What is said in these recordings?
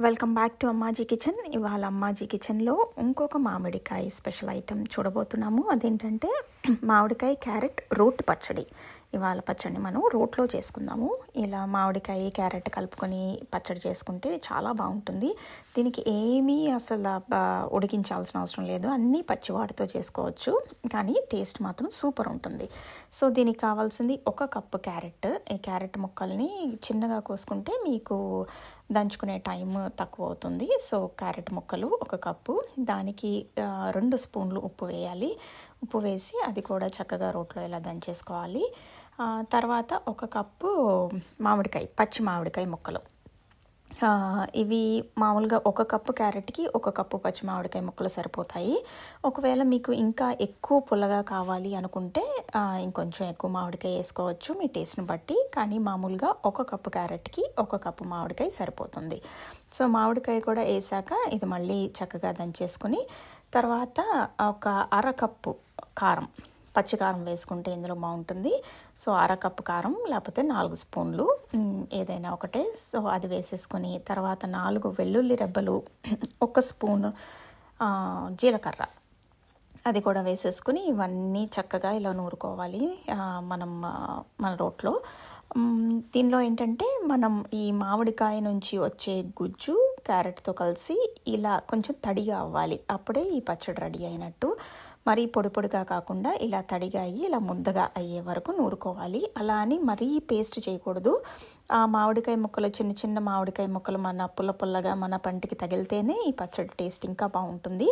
Welcome back to Ammaji kitchen. ఇవాళ అమ్మాజీ కిచెన్లో ఇంకొక మామిడికాయ స్పెషల్ ఐటెం చూడబోతున్నాము. అదేంటంటే మామిడికాయ క్యారెట్ రోటి పచ్చడి. ఇవాళ పచ్చడి మనం రోట్లో చేసుకుందాము. ఇలా మామిడికాయ క్యారెట్ కలుపుకొని పచ్చడి చేసుకుంటే చాలా బాగుంటుంది. దీనికి ఏమీ అసలు ఉడికించాల్సిన అవసరం లేదు, అన్నీ పచ్చివాటితో చేసుకోవచ్చు, కానీ టేస్ట్ మాత్రం సూపర్ ఉంటుంది. సో దీనికి కావాల్సింది 1 కప్పు క్యారెట్. ఈ క్యారెట్ ముక్కల్ని చిన్నగా కోసుకుంటే మీకు దంచుకునే టైం తక్కువ అవుతుంది. సో క్యారెట్ ముక్కలు 1 కప్పు, దానికి 2 స్పూన్లు ఉప్పు వేయాలి. ఉప్పు వేసి అది కూడా చక్కగా రోట్లో ఇలా దంచేసుకోవాలి. తర్వాత 1 కప్పు మామిడికాయ, పచ్చి మామిడికాయ ముక్కలు. ఇవి మామూలుగా 1 కప్పు క్యారెట్కి 1 కప్పు పచ్చి మామిడికాయ ముక్కలు సరిపోతాయి. ఒకవేళ మీకు ఇంకా ఎక్కువ పుల్లగా కావాలి అనుకుంటే ఇంకొంచెం ఎక్కువ మామిడికాయ వేసుకోవచ్చు మీ టేస్ట్ని బట్టి, కానీ మామూలుగా 1 కప్పు క్యారెట్కి 1 కప్పు మామిడికాయ సరిపోతుంది. సో మామిడికాయ కూడా వేసాక ఇది మళ్ళీ చక్కగా దంచేసుకుని తర్వాత 1/2 కప్పు కారం, పచ్చికారం వేసుకుంటే ఇందులో బాగుంటుంది. సో 1/2 కప్పు కారం లేకపోతే 4 స్పూన్లు ఏదైనా ఒకటే. సో అది వేసేసుకొని తర్వాత 4 వెల్లుల్లి రెబ్బలు, 1 స్పూన్ జీలకర్ర అది కూడా వేసేసుకుని ఇవన్నీ చక్కగా ఇలా నూరుకోవాలి మన రోట్లో. దీనిలో ఏంటంటే మనం ఈ మామిడికాయ నుంచి వచ్చే గుజ్జు క్యారెట్తో కలిసి ఇలా కొంచెం తడిగా అవ్వాలి, అప్పుడే ఈ పచ్చడి రెడీ అయినట్టు. మరీ పొడి పొడిగా కాకుండా ఇలా తడిగా అయ్యి ఇలా ముద్దగా అయ్యే వరకు నూరుకోవాలి. అలా అని మరీ పేస్ట్ చేయకూడదు. ఆ మామిడికాయ ముక్కలు, చిన్న చిన్న మామిడికాయ ముక్కలు మన పుల్ల పుల్లగా మన పంటికి తగిలితేనే ఈ పచ్చడి టేస్ట్ ఇంకా బాగుంటుంది.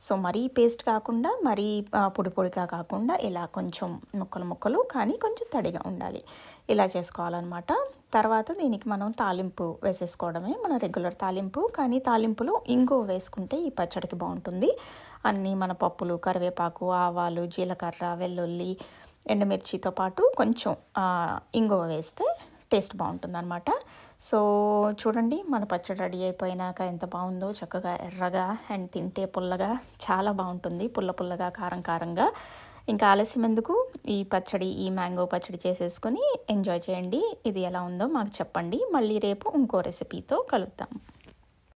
సో మరీ పేస్ట్ కాకుండా మరీ పొడి పొడిగా కాకుండా ఇలా కొంచెం ముక్కలు ముక్కలు కానీ కొంచెం తడిగా ఉండాలి, ఇలా చేసుకోవాలన్నమాట. తర్వాత దీనికి మనం తాలింపు వేసేసుకోవడమే, మన రెగ్యులర్ తాలింపు. కానీ తాలింపులో ఇంగువ వేసుకుంటే ఈ పచ్చడికి బాగుంటుంది. అన్నీ మన పప్పులు, కరివేపాకు, ఆవాలు, జీలకర్ర, వెల్లుల్లి, ఎండుమిర్చితో పాటు కొంచెం ఇంగువ వేస్తే టేస్ట్ బాగుంటుంది అనమాట. సో చూడండి మన పచ్చడి రెడీ అయిపోయినాక ఎంత బాగుందో, చక్కగా ఎర్రగా అండ్ తింటే పుల్లగా చాలా బాగుంటుంది, పుల్ల పుల్లగా కారం కారంగా. ఇంకా ఆలస్యం ఎందుకు, ఈ పచ్చడి, ఈ మ్యాంగో పచ్చడి చేసేసుకొని ఎంజాయ్ చేయండి. ఇది ఎలా ఉందో మాకు చెప్పండి. మళ్ళీ రేపు ఇంకో రెసిపీతో కలుద్దాం.